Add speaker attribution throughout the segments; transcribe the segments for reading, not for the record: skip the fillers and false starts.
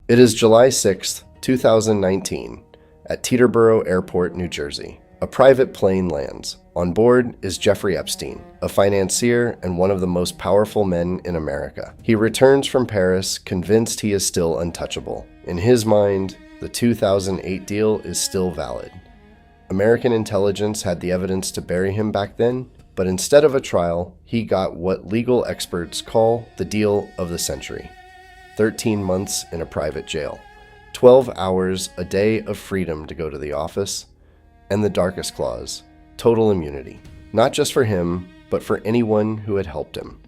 Speaker 1: It is July 6th, 2019, at Teterboro Airport, New Jersey. A private plane lands. On board is Jeffrey Epstein, a financier and one of the most powerful men in America. He returns from Paris convinced he is still untouchable. In his mind, the 2008 deal is still valid. American intelligence had the evidence to bury him back then, but instead of a trial, he got what legal experts call the deal of the century. 13 months in a private jail, 12 hours a day of freedom to go to the office, and the darkest clause, total immunity, not just for him, but for anyone who had helped him.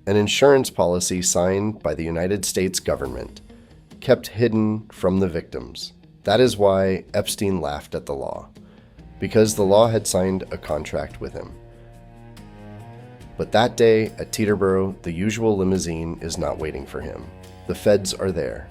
Speaker 1: An insurance policy signed by the United States government, kept hidden from the victims. That is why Epstein laughed at the law, because the law had signed a contract with him. But that day at Teterboro, the usual limousine is not waiting for him. The feds are there.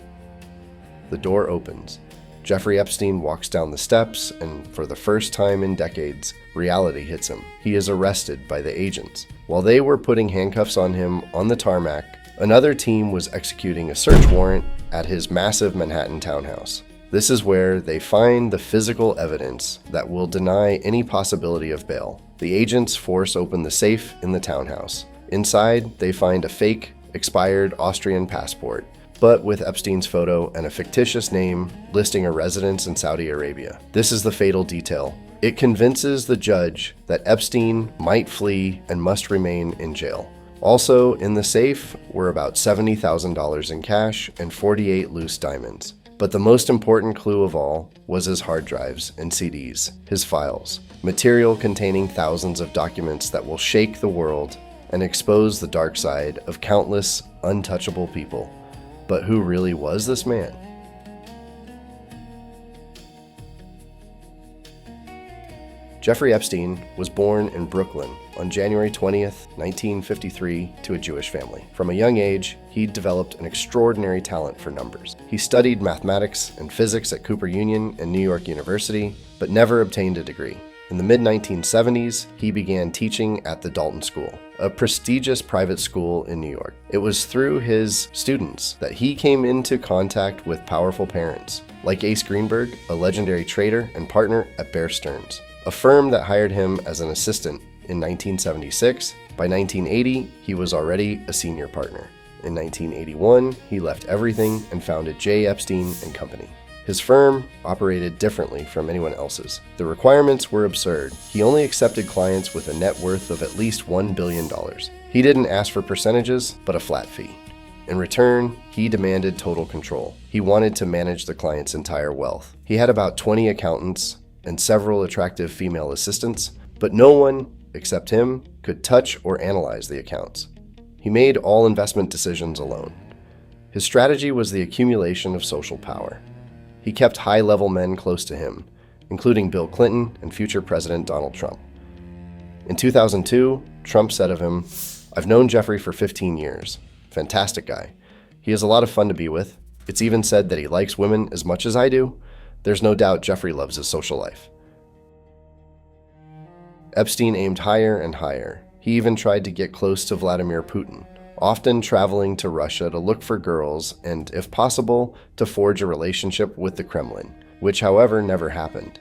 Speaker 1: The door opens. Jeffrey Epstein walks down the steps, and for the first time in decades, reality hits him. He is arrested by the agents. While they were putting handcuffs on him on the tarmac, another team was executing a search warrant at his massive Manhattan townhouse. This is where they find the physical evidence that will deny any possibility of bail. The agents force open the safe in the townhouse. Inside, they find a fake, expired Austrian passport, but with Epstein's photo and a fictitious name listing a residence in Saudi Arabia. This is the fatal detail. It convinces the judge that Epstein might flee and must remain in jail. Also in the safe were about $70,000 in cash and 48 loose diamonds. But the most important clue of all was his hard drives and CDs, his files, material containing thousands of documents that will shake the world and expose the dark side of countless untouchable people. But who really was this man? Jeffrey Epstein was born in Brooklyn on January 20th, 1953, to a Jewish family. From a young age, he developed an extraordinary talent for numbers. He studied mathematics and physics at Cooper Union and New York University, but never obtained a degree. In the mid-1970s, he began teaching at the Dalton School, a prestigious private school in New York. It was through his students that he came into contact with powerful parents, like Ace Greenberg, a legendary trader and partner at Bear Stearns, a firm that hired him as an assistant in 1976. By 1980, he was already a senior partner. In 1981, he left everything and founded J. Epstein & Company. His firm operated differently from anyone else's. The requirements were absurd. He only accepted clients with a net worth of at least $1 billion. He didn't ask for percentages, but a flat fee. In return, he demanded total control. He wanted to manage the client's entire wealth. He had about 20 accountants and several attractive female assistants, but no one, except him, could touch or analyze the accounts. He made all investment decisions alone. His strategy was the accumulation of social power. He kept high-level men close to him, including Bill Clinton and future President Donald Trump. In 2002, Trump said of him, "I've known Jeffrey for 15 years. Fantastic guy. He is a lot of fun to be with. It's even said that he likes women as much as I do. There's no doubt Jeffrey loves his social life." Epstein aimed higher and higher. He even tried to get close to Vladimir Putin, often traveling to Russia to look for girls and, if possible, to forge a relationship with the Kremlin, which, however, never happened.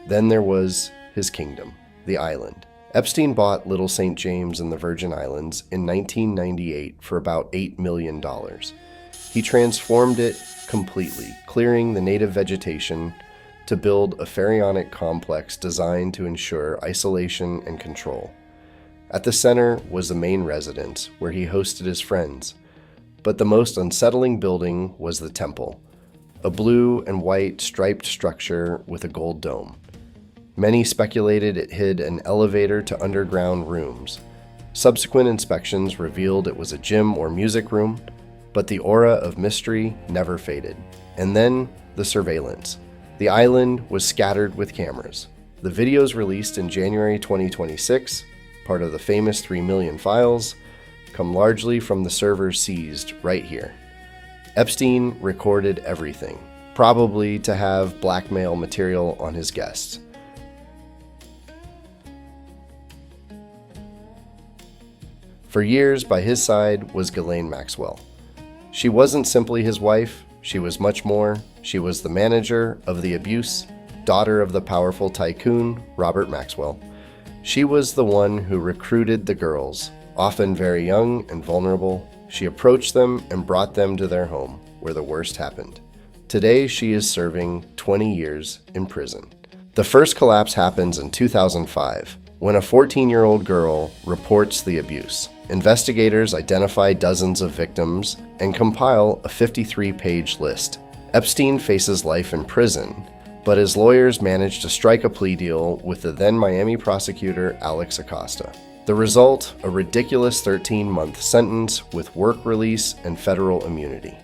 Speaker 1: Then there was his kingdom, the island. Epstein bought Little St. James in the Virgin Islands in 1998 for about $8 million. He transformed it completely, clearing the native vegetation to build a pharaonic complex designed to ensure isolation and control. At the center was the main residence, where he hosted his friends. But the most unsettling building was the temple, a blue and white striped structure with a gold dome. Many speculated it hid an elevator to underground rooms. Subsequent inspections revealed it was a gym or music room, but the aura of mystery never faded. And then the surveillance. The island was scattered with cameras. The videos released in January 2026, part of the famous 3 million files, come largely from the servers seized right here. Epstein recorded everything, probably to have blackmail material on his guests. For years, by his side was Ghislaine Maxwell. She wasn't simply his wife, She was much more. She was the manager of the abuse, daughter of the powerful tycoon, Robert Maxwell. She was the one who recruited the girls, often very young and vulnerable. She approached them and brought them to their home, where the worst happened. Today, she is serving 20 years in prison. The first collapse happens in 2005, when a 14-year-old girl reports the abuse. Investigators identify dozens of victims and compile a 53-page list. Epstein faces life in prison, but his lawyers managed to strike a plea deal with the then Miami prosecutor Alex Acosta. The result, a ridiculous 13-month sentence with work release and federal immunity.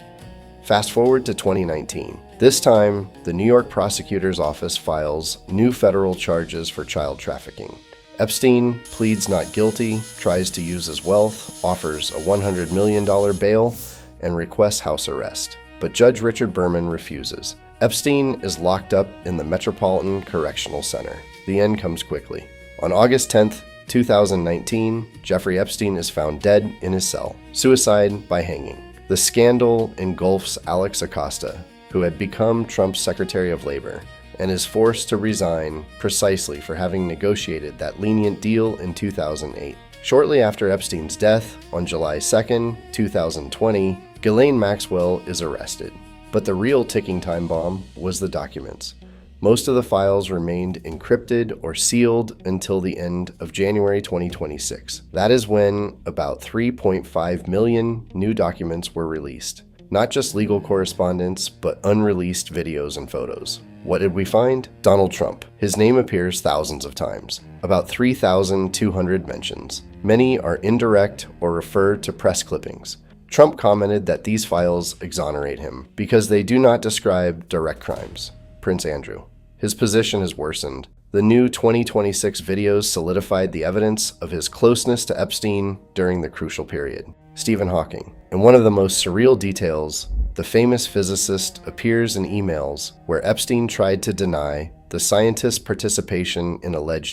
Speaker 1: Fast forward to 2019. This time, the New York prosecutor's office files new federal charges for child trafficking. Epstein pleads not guilty, tries to use his wealth, offers a $100 million bail, and requests house arrest. But Judge Richard Berman refuses. Epstein is locked up in the Metropolitan Correctional Center. The end comes quickly. On August 10th, 2019, Jeffrey Epstein is found dead in his cell. Suicide by hanging. The scandal engulfs Alex Acosta, who had become Trump's Secretary of Labor, and is forced to resign precisely for having negotiated that lenient deal in 2008. Shortly after Epstein's death, on July 2nd, 2020, Ghislaine Maxwell is arrested. But the real ticking time bomb was the documents. Most of the files remained encrypted or sealed until the end of January 2026. That is when about 3.5 million new documents were released. Not just legal correspondence, but unreleased videos and photos. What did we find? Donald Trump. His name appears thousands of times, about 3,200 mentions. Many are indirect or refer to press clippings. Trump commented that these files exonerate him because they do not describe direct crimes. Prince Andrew. His position has worsened. The new 2026 videos solidified the evidence of his closeness to Epstein during the crucial period. Stephen Hawking. In one of the most surreal details, the famous physicist appears in emails where Epstein tried to deny the scientist's participation in alleged.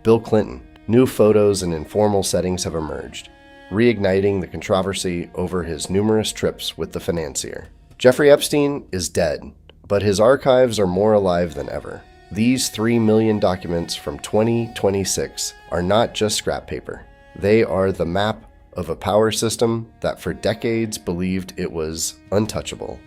Speaker 1: Bill Clinton. New photos in informal settings have emerged, reigniting the controversy over his numerous trips with the financier. Jeffrey Epstein is dead, but his archives are more alive than ever. These 3 million documents from 2026 are not just scrap paper. They are the map of a power system that for decades believed it was untouchable.